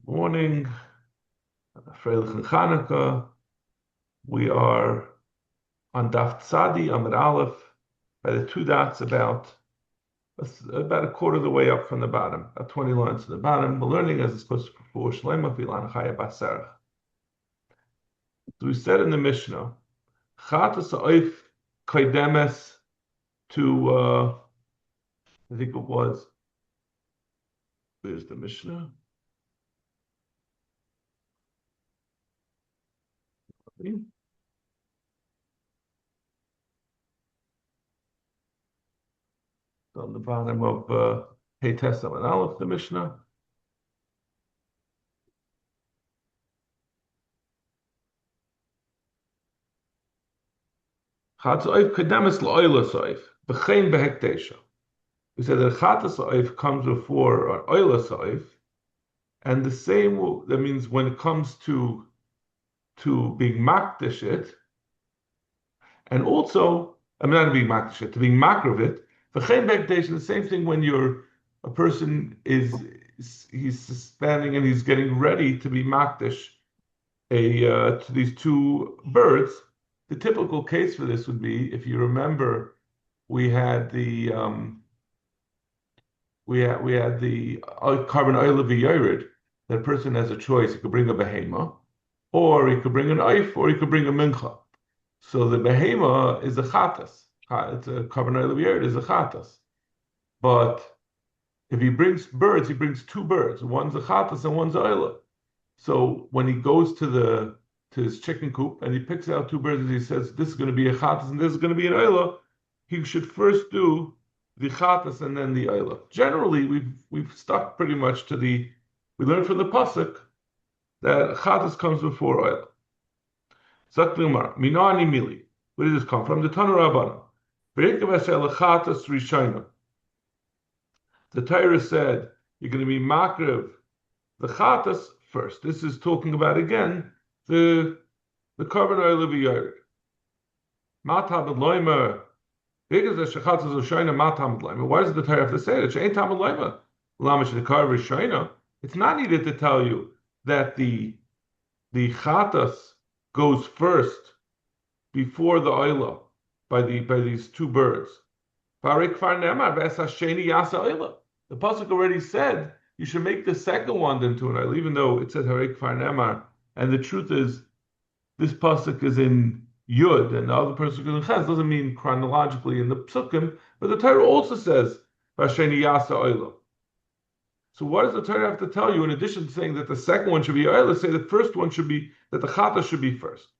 Morning, Freilich and Chanukah. We are on Daf Tzadi, Amud Aleph, by the two dots about a quarter of the way up from the bottom, about 20 lines to the bottom. We're learning as it's supposed to for Shlema Filan Chaya Baserach. So we said in the Mishnah, Chatas Oif Kaidemes to, I think it was, where's the Mishnah? On the bottom of Hey Tesam and Aleph, the Mishnah. Chatas Oif Kaidemes L'Oila Soif, B'chein Behektesha. We said that Chatas Oif comes before Oila Soif, and the same, that means when it comes to being makdish it, and also, I'm not being makdish it, to being makriv it, v'chein behektesha, the same thing when a person he's standing and he's getting ready to be makdish to these two birds. The typical case for this would be, if you remember, we had the carbon oil of the that person has a choice. He could bring a behema, or he could bring an oif, or he could bring a mincha. So the behema is a chatas. It's a carbon oil of the is a chatas. But if he brings birds, he brings two birds. One's a chatas and one's a oila. So when he goes to his chicken coop and he picks out two birds and he says, this is going to be a chatas and this is going to be an oila, he should first do the chatas and then the oila. Generally, we've stuck pretty much to we learned from the pasuk that chatas comes before oila. Zaklimar, minani mili. Where does this come from? The Tanu Rabbana. The Torah said you're going to be makriv the chatas first. This is talking about again the carbon oil of the Matam loimer. Why does the Torah have to say it? It's not needed to tell you that the chatas goes first before the oila by these two birds. The pasuk already said you should make the second one into an oila, even though it said harei kfar nemar. And the truth is, this pasuk is in Yud, and the other pasuk is in Ches. Doesn't mean chronologically in the psukim, but the Torah also says Vasheni Yasa Oila. So what does the Torah have to tell you in addition to saying that the second one should be Oila? Say the first one should be that the chata should be first.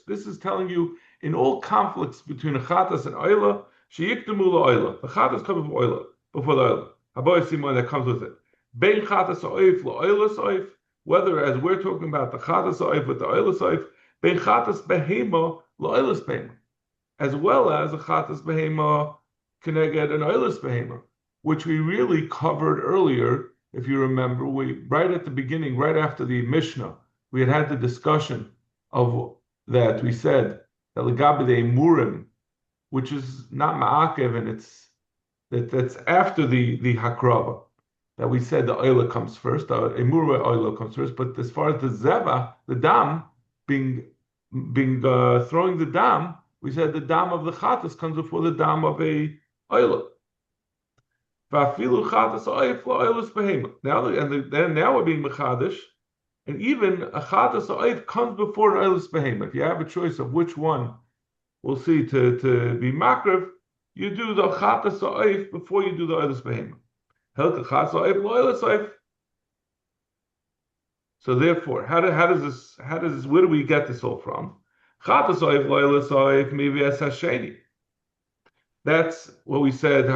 This is telling you in all conflicts between a chatas and Oila, sheyikdemu la'Oila. The chatas comes before Oila, before the Oila. Haboy simon that comes with it. Bein chatas oif la'Oila oif. Whether, as we're talking about, the chatas oif with the oilas oif, bein chatas behema la'oilas behema, as well as a chatas behema keneged an oilas behema, which we really covered earlier. If you remember, right at the beginning, right after the Mishnah, we had the discussion of that. We said that legabe de murim, which is not ma'akev, and that's after the hakrava. That we said the oila comes first, the emura oila comes first, but as far as the zeva, the dam, being throwing the dam, we said the dam of the chatas comes before the dam of a oila. Va'afilu chatas oif la'oilas behema. Now we're being mechadish, and even a chatas oif comes before an oilas behema. If you have a choice of which one, we'll see to be makriv, you do the chatas oif before you do the oilas behema. So therefore, how does this? Where do we get this all from? That's what we said. So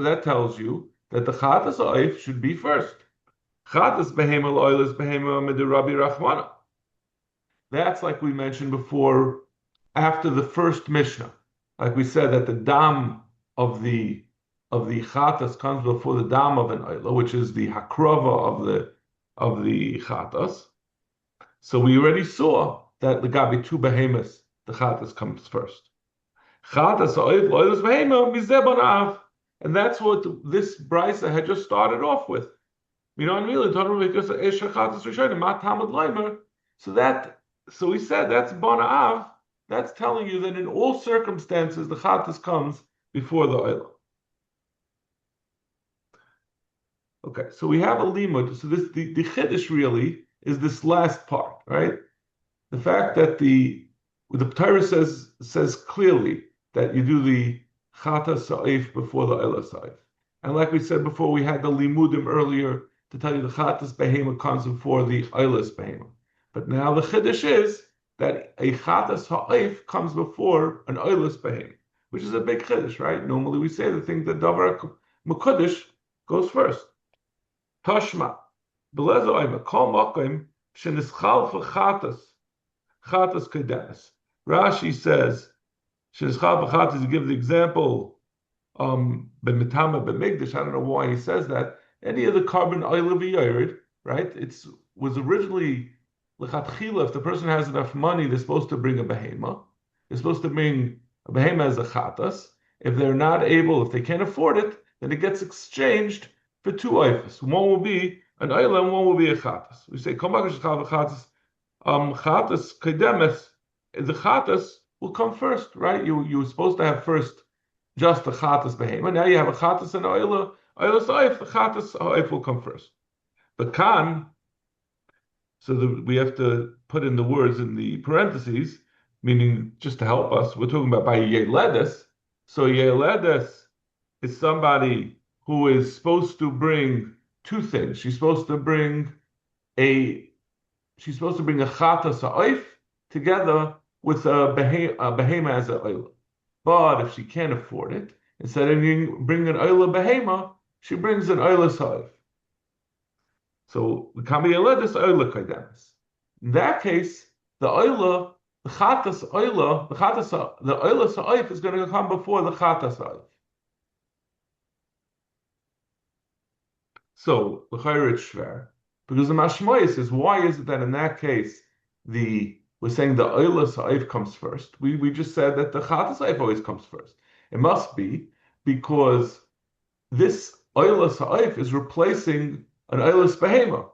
that tells you that the chatas oif should be first. That's like we mentioned before, after the first Mishnah, like we said that the dam of the chatas comes before the dam of an oila, which is the hakrava of the chatas. So we already saw that the gabi two behemoths, the chatas comes first. Chatas oif loilas behema mizeh banav. And that's what this brisa had just started off with. You know what I mean? So he said that's Bana Av. That's telling you that in all circumstances the Chattas comes before the Oila. Okay, so we have a limud. So the Chiddush really is this last part, right? The fact that the Torah says clearly that you do the Chata Sa'if before the Oila Sa'if. And like we said before, we had the limudim earlier to tell you the Chatas Behema comes before the Oilas Behema. But now the Chiddush is that a Chatas Ha'if comes before an Oilas Behema, which is a big Chiddush, right? Normally we say the thing that Davar Mekudesh goes first. Tashma. Belezo Oima. Kol Mokim Shenischal for Chatas Kedemis. Rashi says, Shenischal for Chatas, he gives the example, B'mitama B'migdash, I don't know why he says that. Any of the carbon oil v'yored, right? It was originally l'chatchila. If the person has enough money, they're supposed to bring a behema. They're supposed to bring a behema as a chatas. If they're not able, if they can't afford it, then it gets exchanged for two oifas. One will be an oil and one will be a chatas. We say chatas chatas kedemes. The chatas will come first, right? You were supposed to have first just the chatas behema. Now you have a chatas and oila. Oila sa'if, the chatas ha'if will come first. But kan, so we have to put in the words in the parentheses, meaning just to help us. We're talking about by yeledes. So yeledes is somebody who is supposed to bring two things. She's supposed to bring a chatas ha'if together with a behema as a oila. But if she can't afford it, instead of bringing an oila behema, she brings an oila sa'if. So the kami yeledis oila kaidemis. In that case, the oila, the oila sa'if is going to come before the chatas sa'if. So l'chayr it's shver, because the mashmoyis is why is it that in that case we're saying the oila sa'if comes first? We just said that the chatas sa'if always comes first. It must be because this oila sa'if is replacing an oilas behema,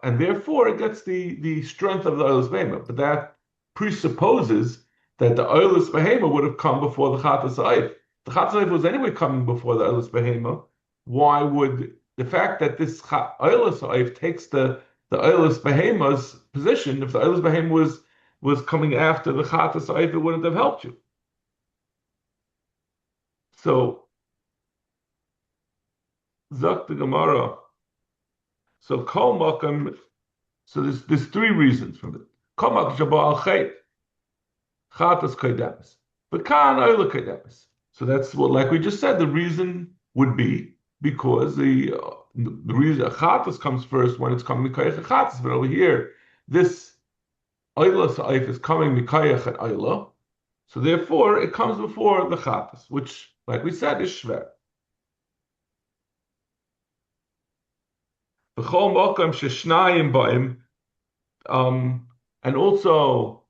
and therefore it gets the strength of the oilas behema. But that presupposes that the oilas behema would have come before the chatas sa'if. The chatas sa'if was anyway coming before the oilas behema. Why would the fact that this oilas sa'if takes the oilas behema's position? If the oilas behema was coming after the chatas sa'if, it wouldn't have helped you. So Zak the Gemara. So Kol Makam. So there's three reasons from it. Kol Makam Shabal Chet Chatas Kaidemis, but Kan Oila Kaidemis. So that's what, like we just said, the reason would be because the reason Chatas comes first when it's coming Mikayach Chatas, but over here this Oila Sa'if is coming Mikayach and Oila, so therefore it comes before the Chatas, which, like we said, is Shver. And also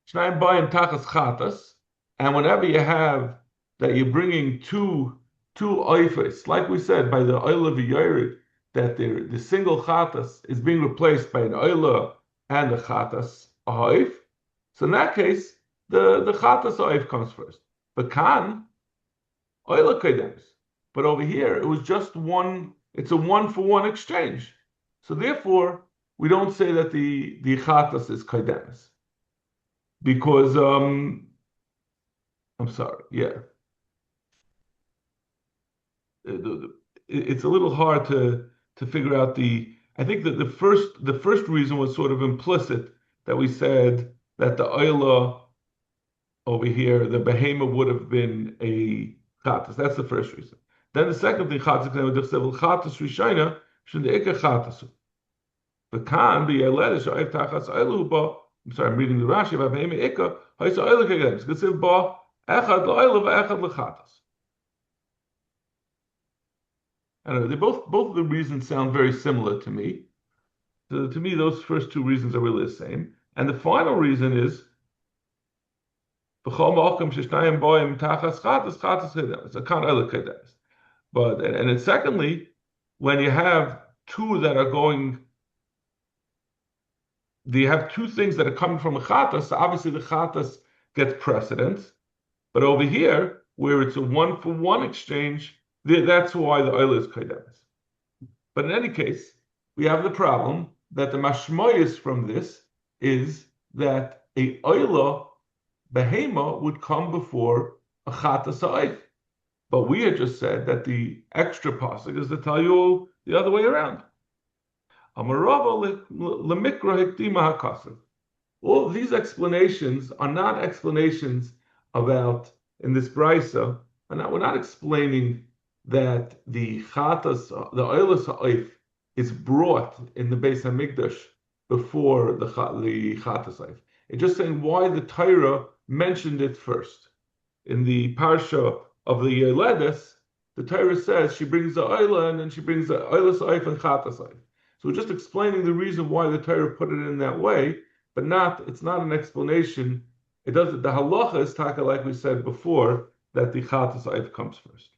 Shnayim Bayim Tachas Chatas, and whenever you have that you're bringing two oifas, like we said by the oila v'yored, that the single chatas is being replaced by an oila and a chatas oif. So in that case, the chatas oif comes first. But kan oila kaidemis. But over here it was just one. It's a 1-for-1 exchange. So therefore, we don't say that the chatas is kaidemis. Because I'm sorry, yeah. It's a little hard to figure out I think that the first reason was sort of implicit, that we said that the oila over here, the behema would have been a chatas. That's the first reason. Then the second thing, chatas rishayna sh'neika chatas. But kan be yeledes sha'if tachas oilu ba. I'm sorry, I'm reading the Rashi about behema ikka. Ha'isa oila kegem. It's gonna ba echad la'oila v'echad l'chatas. I don't know. Both of the reasons sound very similar to me. So to me, those first two reasons are really the same. And the final reason is V'chol ma'okim sheshnayim boim tachas chatas chedemes. I can't other chedemes. But and then secondly, when you have two that are going, you have two things that are coming from a chatas. So obviously the chatas gets precedence. But over here, where it's a one-for-one exchange, that's why the oil is chedemes. But in any case, we have the problem that the mashmoyis from this is that a oila behema would come before a chatas ha'oif. But we had just said that the extra pasuk is to tell you the other way around. Amarava lemikra hiktima hakasav. All these explanations are not explanations about, in this brisa, we're not explaining that the chatas, the oilus ha'oif, is brought in the Beis Hamikdash before the chatas ha'oif. It's just saying why the Torah mentioned it first. In the parsha of the Yoledes, the Torah says she brings the oila and then she brings the oilus ha'oif and chatas ha'oif. So we're just explaining the reason why the Torah put it in that way, but it's not an explanation. It doesn't. The halacha is taka, like we said before, that the chatas ha'oif comes first.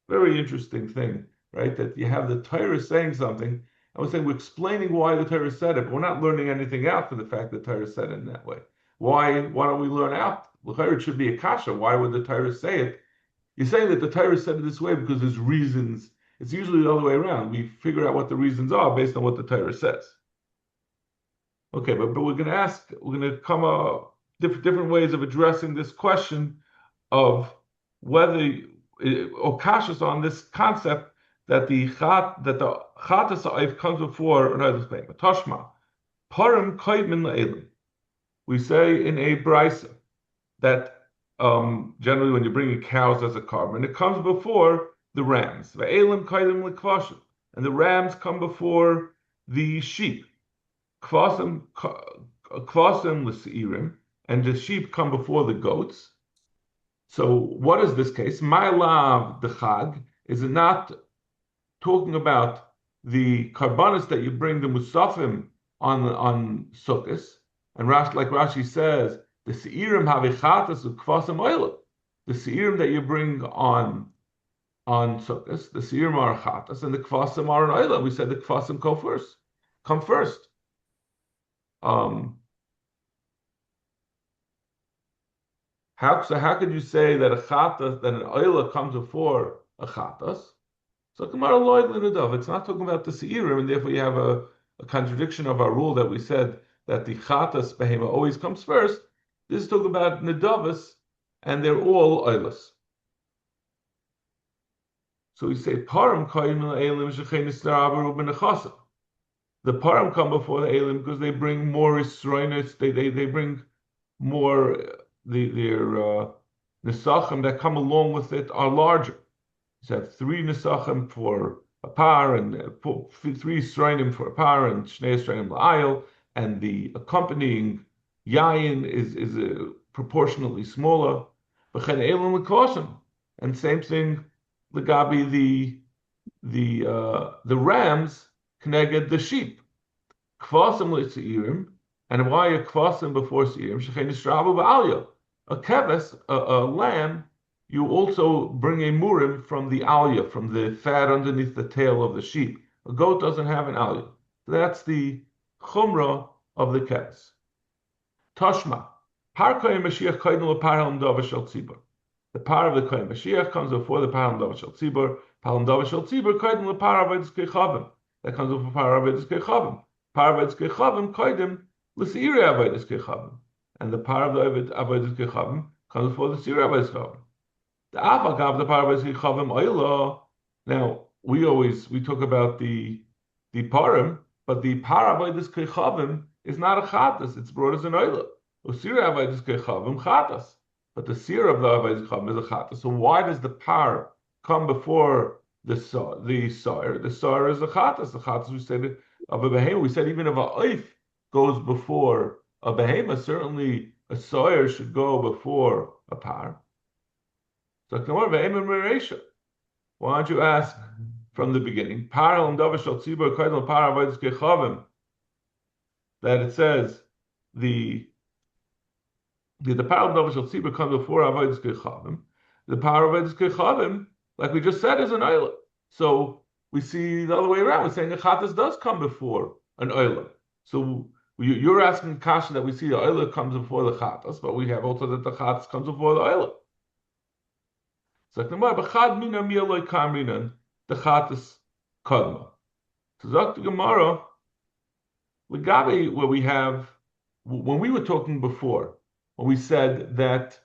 Very interesting thing, right? That you have the Torah saying something. I was saying we're explaining why the Torah said it, but we're not learning anything out for the fact that the Torah said it in that way. Why don't we learn out? It should be a kasha. Why would the Torah say it? You're saying that the Torah said it this way because there's reasons. It's usually the other way around. We figure out what the reasons are based on what the Torah says. Okay, but we're going to come up different ways of addressing this question of whether or kashas on this concept that the chatas ha'oif comes before another thing. Toshma parim koydmin la'elim. We say in a brisa that generally when you're bringing cows as a carbon, it comes before the rams. Ve'elim koydmin l'kvashim, and the rams come before the sheep. Kvasim l'seirim, and the sheep come before the goats. So what is this case? My lav the chag, is it not talking about the karbanis that you bring the musafim on sukkos? And like Rashi says, the seirim havichatas of kvasim oila. The seirim that you bring on sukkos, the seirim are chatas, and the kvasim are an oila. We said the kvasim come first. How could you say that that an oila comes before a chatas? So Gemara loyd l'nadav. It's not talking about the seirim, and therefore you have a contradiction of our rule that we said that the chatas behema always comes first. This is talking about nadavas, and they're all oilas. So we say param koyin elim shechenis narabaru b'nechasa. The param come before the elim because they bring more isroinus. They bring more. Their nesachim that come along with it are larger. You have 3 nesachim for a par, and 3 sroinim for a par, and shnei sroinim la'ayil, and the accompanying yayin is proportionately smaller. V'chen elim l'koshim, and same thing legabi the rams connected the sheep. Kvasim l'seirim. And why a kvasim before seirim? Shechenis rabu ba'alya. A keves, a lamb, you also bring a murim from the alya, from the fat underneath the tail of the sheep. A goat doesn't have an alya. That's the chumrah of the keves. Tashma. Par kohen Mashiach kohen le'param dava shel tzibur. The par of the kohen Mashiach comes before the param dava shel tzibur. Param dava shel tzibur kohen le'par avodas kechavim. That comes before par avodas kechavim. Par avodas kechavim kohen l'seiri avodas kechavim. And the par of the avodas kechavim comes before the seiri avodas kechavim. The avagav the par avodas kechavim oila. Now we talk about the parim, but the par avodas kechavim is not a chatas; it's brought as an oila. Seiri avodas kechavim chatas, but the seiri of the avodas kechavim is a chatas. So why does the par come before the sar? The sar is a chatas. The chatas we said of a behema. We said even if a oif goes before a behema, certainly a sawyer should go before a par. So why don't you ask from the beginning? That it says the The power of Nova Shel Tzibur comes before Avodas Kechavim. The power of Avodas Kechavim, like we just said, is an Oila. So we see the other way around. We're saying a Chatas does come before an Oila. So you're asking Kasha that we see the Oila comes before the Chatas, but we have also that the Chatas comes before the Oila. It's like the B'chad mina mi'aloi kamrinan the Chatas kadma. So Dr. Gemara, Legabe, where we have, when we were talking before, when we said that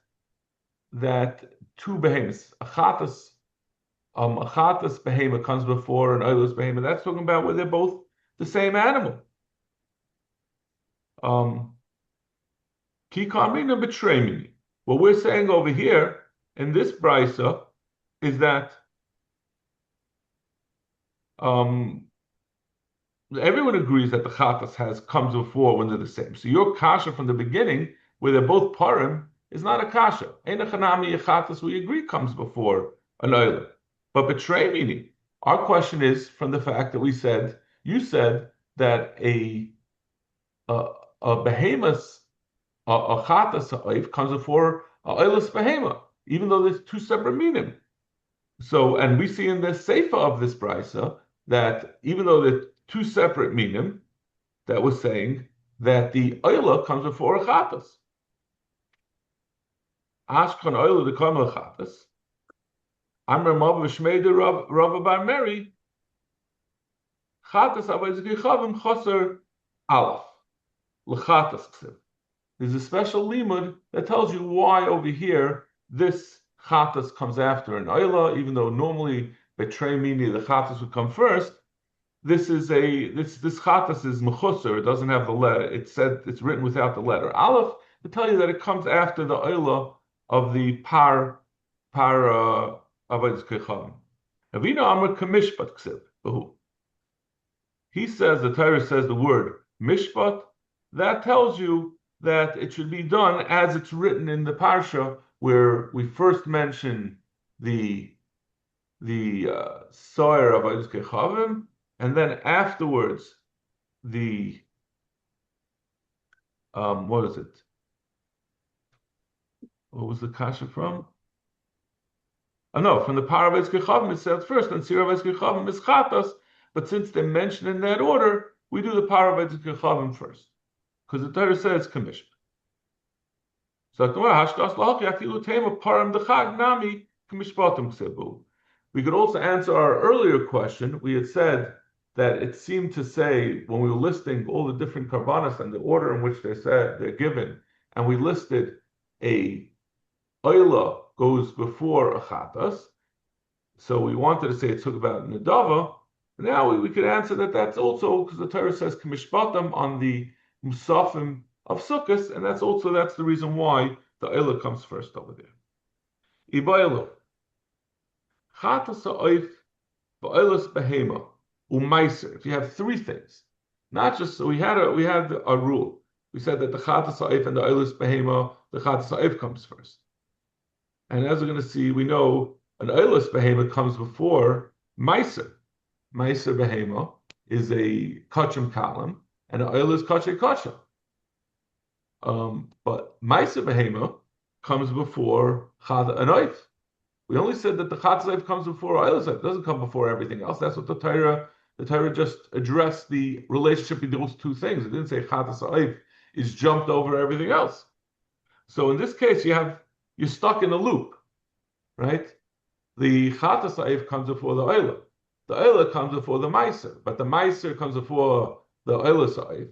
two behemoths, a chatas behemoth comes before an oilus behemoth, that's talking about where they're both the same animal. Ki kamrina b'treimini. What we're saying over here in this brisa is that everyone agrees that the chatas comes before when they're the same. So your kasha from the beginning, where they're both parim, is not a kasha. Ein chanami chatas, we agree, comes before an oila. But betray meaning, our question is from the fact that you said that a behemoth, a chatas oif comes before a oilus behemoth, even though there's two separate meaning. So, and we see in the seifa of this brisa that even though there's two separate minim, that was saying that the oila comes before a chatas. Ashkan oila the kama chatas. Amr mav v'shmeida Rava bar Meri. Chatas avodas kechavim chaser aleph l'chatas ksiv. There's a special limud that tells you why over here this chatas comes after an oila, even though normally betray meaning the chatas would come first. This chatas is mechusar. It doesn't have the letter. It's written without the letter aleph to tell you that it comes after the oila of the par avodas kechavim. Avina amar kamishpat ksiv behu. He says, the Torah says the word mishpat. That tells you that it should be done as it's written in the parsha, where we first mention the soyer of avodas kechavim, and then afterwards the what is it? What was the kasha from? Oh no, from the par avodas kechavim it says first, and sir avodas kechavim is chatas. But since they're mentioned in that order, we do the par avodas kechavim first, because the Torah says commission. So we could also answer our earlier question. We had said that it seemed to say, when we were listing all the different karbanas and the order in which they're given, and we listed a oila goes before a chatas, so we wanted to say it took about nedava. Now we could answer that that's also because the Torah says kamishpatam on the musafim of Sukkot, and that's the reason why the oila comes first over there. Ibaylo chatas ha'oif v'oilas behema u'maiser. If you have three things, not just we had a rule. We said that the chatas ha'oif and the oilas behema, the chatas ha'oif comes first, and as we're going to see, we know an oilas behema comes before maiser. Maiser behema is a kachim kalam, and an oilas kachay kachim. But Ma'aser Behema comes before Chad and Oif. We only said that the Chad Oif comes before Oilus. It doesn't come before everything else. That's what the Torah just addressed the relationship between those two things. It didn't say Chad Oif is jumped over everything else. So in this case, you're stuck in a loop, right? The Chad Oif comes before the Oila. The Oila comes before the Ma'aser, but the Ma'aser comes before the Oilus Oif.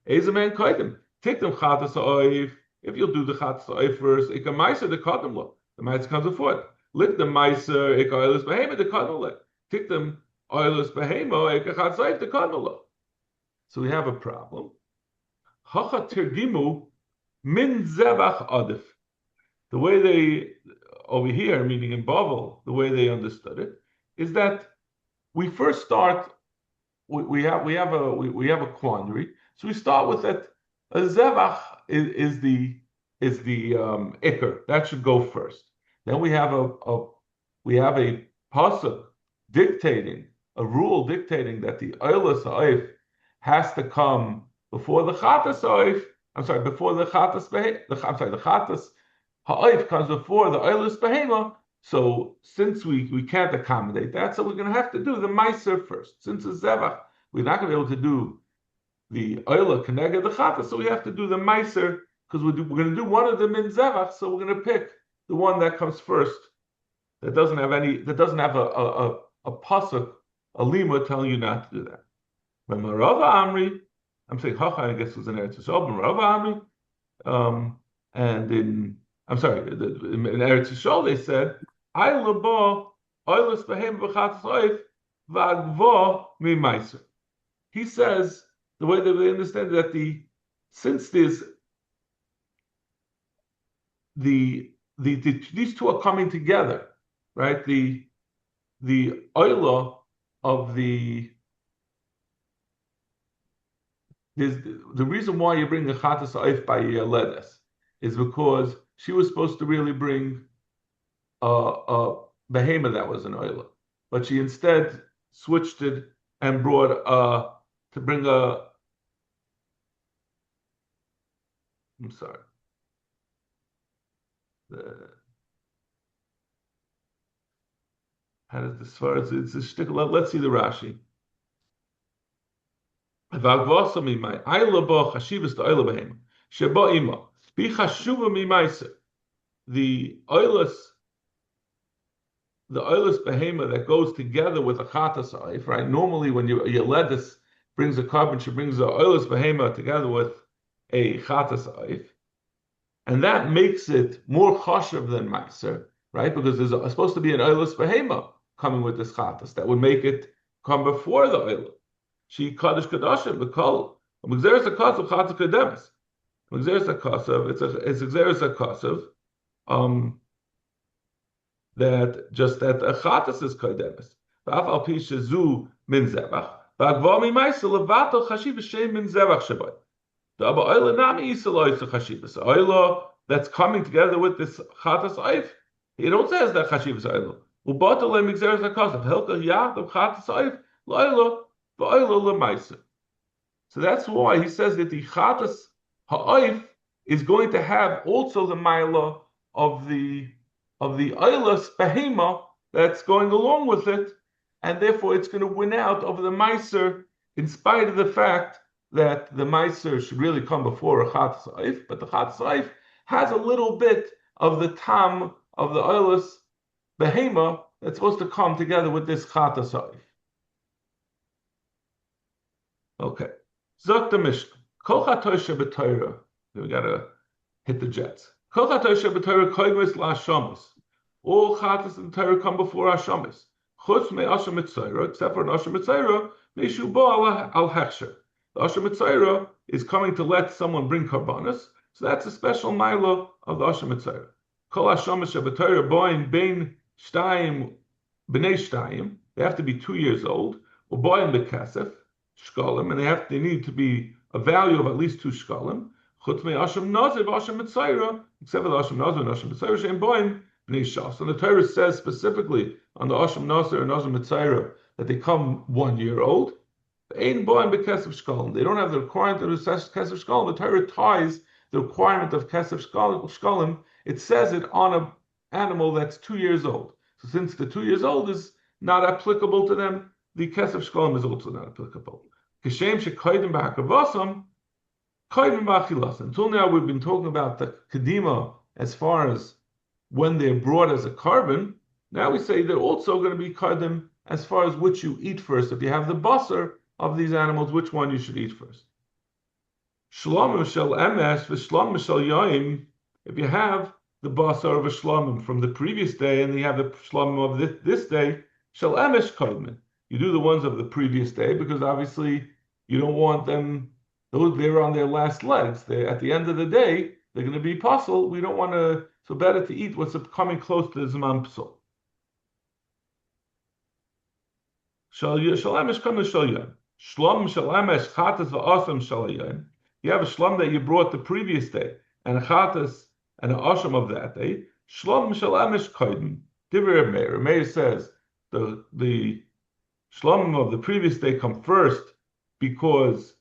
Ezeman Koidim. Take them chatas ha'oif. If you'll do the chatas ha'oif first, ika meiser the kadam lo. The meiser comes before it. Lik the meiser ika oilus behema the kadam lo. Take them oilus behema ika chatas ha'oif the kadam lo. So we have a problem. Hacha tergimu min zevach adif. The way they over here, meaning in Bavel, the way they understood it is that we first start. We have a quandary. So we start with that. A zevach is the ikar that should go first. Then we have a pasuk dictating a rule dictating that the oilus ha'oif has to come before the chatas ha'oif, I'm sorry, before the chatas the chatas ha'oif comes before the oilus behema. So since we can't accommodate that, so we're going to have to do the meiser first. Since it's zevach, we're not going to be able to do the oila kenega the chatas, so we have to do the meiser because we're going to do one of them in zevach. So we're going to pick the one that comes first. That doesn't have a pasuk, a lima telling you not to do that. But Marava Amri, I'm saying Hacha, I guess was in Eretz Yisrael, but Marava Amri, and in Eretz Yisrael they said, I lebo oilus behem v'chatas oif v'agvo mi meiser. He says the way that they understand that since there's these two are coming together, right? The oila of the reason why you bring the chatas oif by Yeledes is because she was supposed to really bring a behema that was an oila, but she instead switched it and brought to bring a. I'm sorry. How does this far? It's a shtick. Let's see the Rashi. The oilus behema that goes together with a chatas oif, right? Normally, when Yeledis brings a carbon, she brings a oilus behema together with a chatas oif, and that makes it more chashav than meiser, right? Because there's supposed to be an oilus behema coming with this chatas that would make it come before the oil. She kaddish kadashim b'kol. M'gzeres hakasav chatas kademis. M'gzeres hakasav. It's m'gzeres hakasav. That just that a chatas is kademis. V'af al pi shezu min zevach. V'agva mi ma'isa levato chashiv v'shem min zevach shabai. The abba oila nami isaloi to chashivas. Oila that's coming together with this chatas oif. He don't say that chashivas oila. Ubato le m'gzeres hakasav. Helka yach the chatas oif l'oila. So that's why he says that the chatas ha'oif is going to have also the mila of the oilus behema that's going along with it, and therefore it's going to win out over the meiser, in spite of the fact that the meiser should really come before a chatas ha'oif, but the chatas ha'oif has a little bit of the tam of the oilus behema that's supposed to come together with this chatas ha'oif. Okay. Zok the Mishnah. Kol chatosha b'Torah. We gotta hit the jets. Kol chatosha b'Torah koigmes la'ashamis. All chatas in the Torah come before ashamis. Chutz me asha mitzayra, except for an asha mitzayra, meishu bo al hechsher. The asha mitzayra is coming to let someone bring karbanos, so that's a special mila of the asha mitzayra. Kol ashamis b'Torah boin bein shtayim b'nei shtayim. They have to be 2 years old. Or boin b'kasef. Shkalim, and they need to be a value of at least 2 shkalim. Chutz me asham nazir v'asham mitzayra, except for the asham nazir and asham mitzayra she'em boim b'nei shas. And the Torah says specifically on the asham nazir and asham mitzayra that they come 1 year old. Ein boim b'kesef shkalim. They don't have the requirement of kesef shkalim. The Torah ties the requirement of kesef shkalim. It says it on an animal that's 2 years old. So since the 2 years old is not applicable to them, the kesef shkalim is also not applicable. Kishem shekoydim b'hakavasam, koydim b'achilas. Until now, we've been talking about the kedima as far as when they're brought as a carbon. Now we say they're also going to be koydim as far as which you eat first. If you have the basar of these animals, which one you should eat first. Shlomim shel emes v'shlomim shel yoim. If you have the basar of a shlomim from the previous day and you have the shlomim of this day, shel emes koydim. You do the ones of the previous day because obviously you don't want them, they're on their last legs. At the end of the day, they're going to be puzzle. We don't want to, so better to eat what's coming close to the Zman Psul. Shalamesh come to Shalyan. Shlom shalamesh chatas va'asam shalayan. You have a shlom that you brought the previous day and a chatas and an asham of that day. Shlom shalamesh koydim. Divrei Meir. Meir says the shlomim of the previous day come first because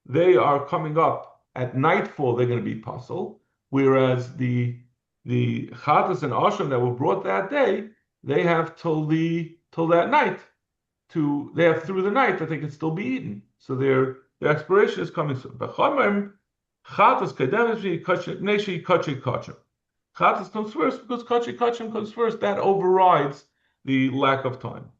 they are coming up at nightfall they're going to be pasul, whereas the chatas and asham that were brought that day, they have till that night they have through the night that they can still be eaten. So their expiration is coming soon. Chatas comes first because kachi kachim comes first. That overrides the lack of time.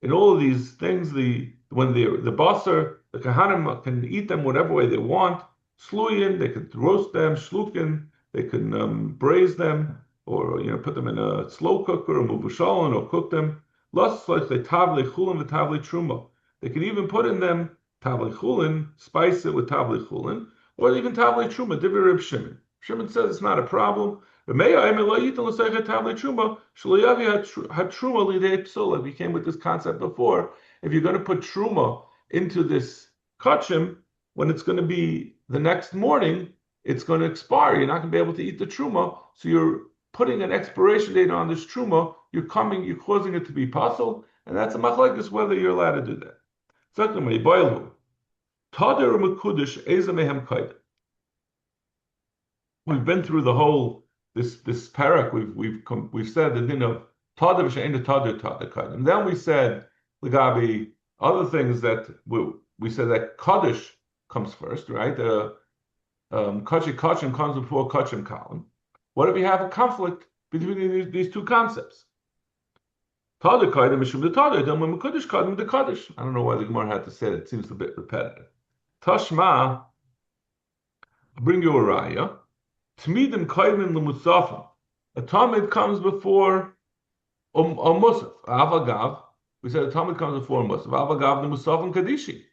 In all of these things, when the basar, the kahanim can eat them whatever way they want. Sluyin, they could roast them. Shlukin, they can braise them, or put them in a slow cooker or muvushalin, or cook them. Los like they tavle chulin, the tavle truma. They can even put in them tavle chulin, spice it with tavle chulin, or even tavle truma. Divrei Reb Shimon. Shimon says it's not a problem. We came with this concept before. If you're going to put truma into this kachim, when it's going to be the next morning, it's going to expire. You're not going to be able to eat the truma. So you're putting an expiration date on this truma. You're causing it to be pasul, and that's a machlekes whether you're allowed to do that. Secondly, boilhu. Tader mekudish eza mehem kaid. We've been through the whole this parak. We've said the din of tader v'she'ena tader kaid, and then we said legabi other things that we said that kaddish comes first, right? Kachi kachim comes before kachim kalim. What if we have a conflict between these two concepts? Tader kaid mishum the tader, then when kaddish kadim the kaddish. I don't know why the Gemara had to say that. It seems a bit repetitive. Tashma, I'll bring you a raya. Tmidim kaidim l'musafim. A tamid comes before a musaf. Avagav. We said a tamid comes before a musaf. Avagav the musafim kadishi.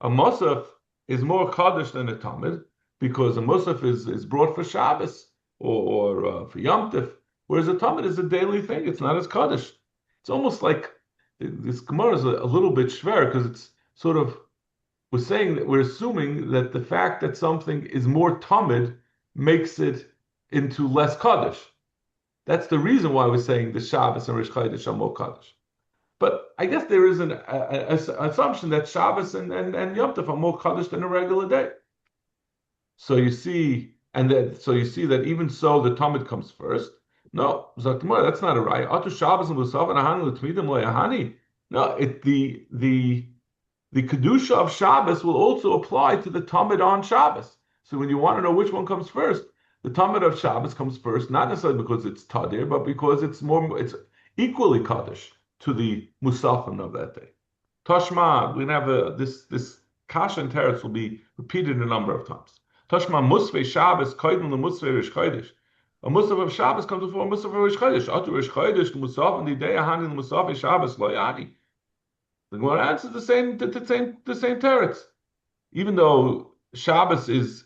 A musaf is more kaddish than a tamid because a musaf is brought for Shabbos or for Yom Tif, whereas a tamid is a daily thing. It's not as kaddish. It's almost like this Gemara is a little bit schwer because it's sort of we're assuming that the fact that something is more tamid makes it into less kaddish. That's the reason why we're saying the Shabbos and Rish Chodesh are more kaddish. But I guess there is an assumption that Shabbos and Yom Tov are more kaddish than a regular day. So you see that even so the Talmud comes first. No, Zaktimah, that's not a right. Atu Shabbos and Musav and Ahani L'Tmidim Le'ahani. No, the kedusha of Shabbos will also apply to the Talmud on Shabbos. So when you want to know which one comes first, the Talmud of Shabbos comes first, not necessarily because it's Tadir, but because it's equally Kaddish to the Musafim of that day. Tashma, we're going to have this Kasha and Teretz will be repeated a number of times. Tashma Musvei Shabbos, Koidem the Musvei Rish Chodesh. A Musaf of Shabbos comes before a Musaf of Rish Chodesh. Atu Rish Chodesh, the Musafim, the day Ahani, the Musafim Shabbos, Lo Yadi. The Gemara answers the same Teretz. Even though Shabbos is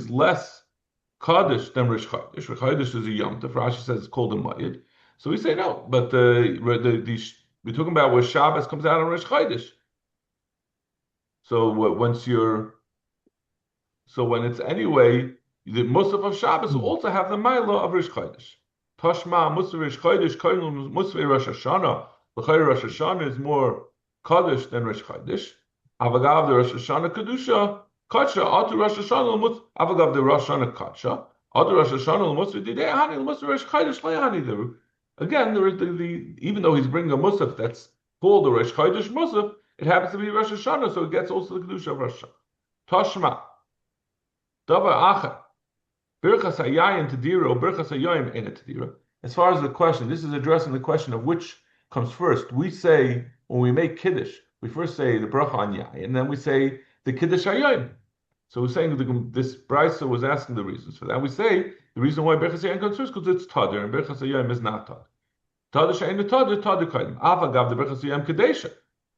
less Kaddish than Rish Chodesh. Rish Chodesh is a Yom Tov. Rashi says it's called a Mayid. So we say no, but we're talking about where Shabbos comes out on Rish Chodesh. So when it's anyway, the Musaf of Shabbos will also have the Maila of Rish Chodesh. Tashma Musaf Rish Chodesh, Kohen Musaf Rosh Hashanah. The Rosh Hashanah is more Kaddish than Rish Chodesh. Avagav the Rosh Hashanah Kedusha. Kacha, Atu Rosh Hashanah L'mut, Avagav the Rosh Hashanah Kacha, Atu Rosh Hashanah L'mut, Didei Hani L'mut Rosh Chodesh L'Hani. Again, even though he's bringing a Musaf that's called the Rosh Chodesh Musaf, it happens to be Rosh Hashanah, so it gets also the Kedusha of Rosh Hashanah. Tashma, Davar Acha, Birchas Hayayin Tadira, or Birchas Hayayin Ena Tadira. As far as the question, this is addressing the question of which comes first. We say, when we make Kiddush, we first say the Bracha on Yayin, and then we say the Kiddush Hayayin. So we're saying this Brisa was asking the reasons for that. We say the reason why Birchas Hayayin comes first because it's Tadir, and Birchas Hayayin is not Tadir. Tadir She'ein Tadir, Tadir Kaidim. Avagav the Birchas Hayayin Kadesha.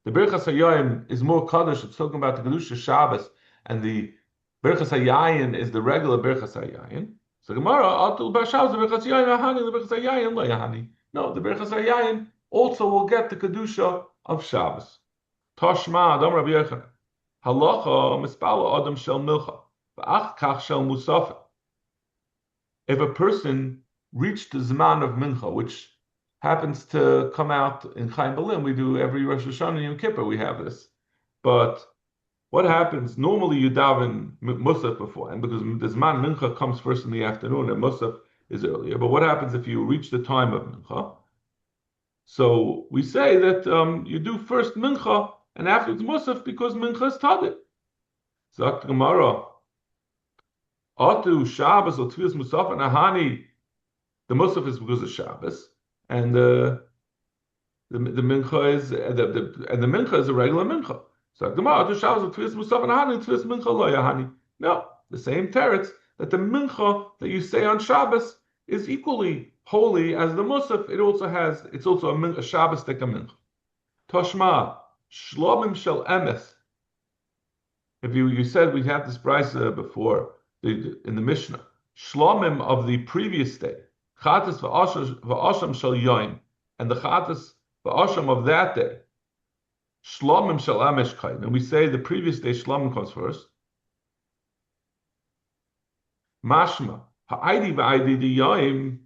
The Birchas Hayayin is more Kaddish. It's talking about the Kedusha Shabbos, and the Birchas Hayayin is the regular Birchas Hayayin. So Gemara, Atul B'Shabbos the Birchas Hayayin Ahani, the Birchas Hayayin Lo Yahani. No, the Birchas Hayayin also will get the Kedusha of Shabbos. Tashma Adam Rabbi Yochanan. Halacha mispala adam shel milcha, v'ach kach shel musafim. If a person reached the zman of mincha, which happens to come out in Chaim Balim, we do every Rosh Hashanah and Yom Kippur, we have this. But what happens? Normally you daven Musaf before, and because the Zman Mincha comes first in the afternoon and Musaf is earlier. But what happens if you reach the time of Mincha? So we say that you do first Mincha and afterwards Musaf because Mincha is Tadir. Sagt Gemara, Atu Shabbos or Tfilas Musaf and Ahani. The Musaf is because of Shabbos, and the Mincha is and the Mincha is a regular Mincha. So Gemara Atu Shabbos or Tfilas Musaf and Ahani, Tfilas Mincha lo Yahani. No, the same teretz that the Mincha that you say on Shabbos is equally holy as the Musaf. It's also a Shabbos tek a Mincha. Toshma Shlomim Shel Emes. If you said we had this brisa before in the Mishnah, Shlomim of the previous day, Chatas v'asham shel yoim, and the Chatas v'asham of that day, Shlomim shel Emes kain. And we say the previous day Shlomim comes first. Mashma ha'aydi v'aydi di yoim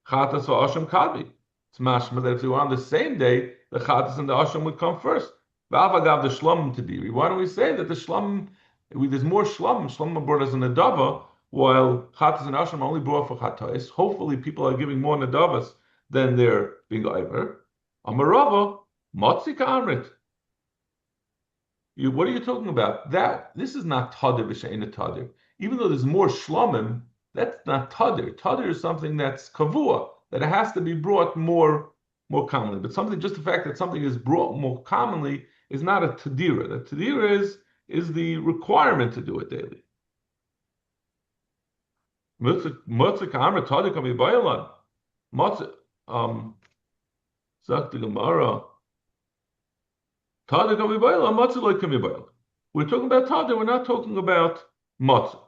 Chatas v'asham kadvi. It's mashma that if they were on the same day, the Chatas and the Asham would come first. V'avagav the Shlomim tadiri. Why don't we say that the Shlomim, there's more Shlomim? Shlomim brought us a Nadava, while Chatas and Asham only brought for Chatais. Hopefully people are giving more Nadavas than they're being over. Amarava, Matzi Ka'amrit. What are you talking about? This is not Tadir v'she'ena Tadir. Even though there's more Shlomim, that's not Tadir. Tadir is something that's Kavua, that it has to be brought more commonly. But just the fact that something is brought more commonly is not a Tadira. The Tadira is the requirement to do it daily. Motzik Ka'amrit Tadir can be Bayalan. Zak the Gemara. Tadir can be Bayalan, Matzah can be Bayalan. We're talking about Tadir, we're not talking about Matzah.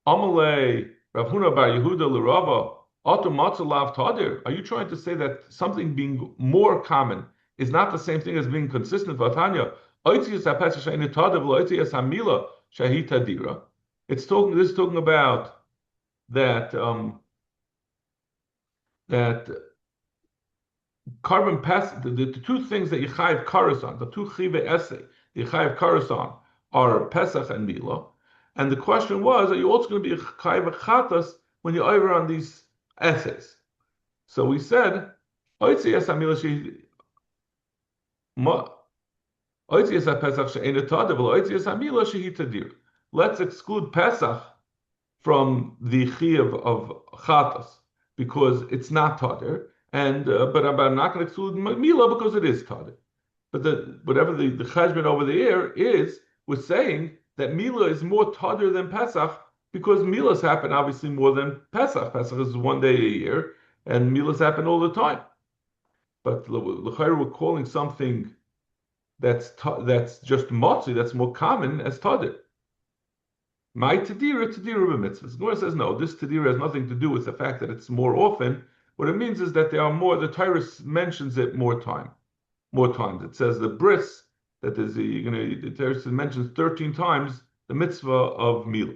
Amalei Rav Huna bar Yehuda l'Rava Ato Matzah lav Tadir. Are you trying to say that something being more common is not the same thing as being consistent? Vatanya Oitzias HaPesach she'eina Tadir v'lo Oitzias HaMila shehi Tadira. This is talking about that carbon pass the two things that Yechayev Karas on, the two chive essay Yechayev Karas on are Pesach and Mila, and the question was, are you also going to be Yechayev Chatas when you're over on these essays? So we said Oitzias HaMila shehi Oitzias HaPesach she'eina Tadir v'lo Oitzias HaMila shehi Tadir. Let's exclude Pesach from the chiyuv of chatas because it's not tadir, and but I'm not going to exclude mila because it is tadir. But whatever the cheshbon over the air was saying that mila is more tadir than Pesach because milas happen obviously more than Pesach. Pesach is one day a year, and milas happen all the time. But l'chayr we're calling something that's just motzi, that's more common as tadir. My tadira b'mitzvahs. Gemara says no. This tadira has nothing to do with the fact that it's more often. What it means is that there are more. The Torah mentions it more times. It says the bris that is the Torah mentions 13 times the mitzvah of mila.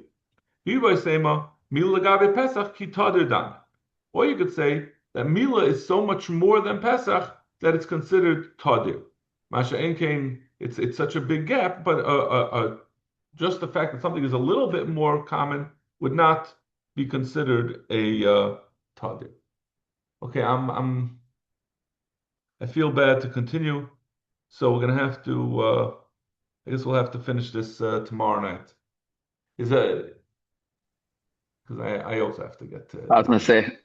Yivay sema mila lagabe Pesach ki tadir dan. Or you could say that mila is so much more than Pesach that it's considered tadir. Masha enkein, it's such a big gap, but just the fact that something is a little bit more common would not be considered a tadir. Okay, I feel bad to continue, so we're gonna have to. I guess we'll have to finish this tomorrow night. Is that because I also have to get to. I was gonna say.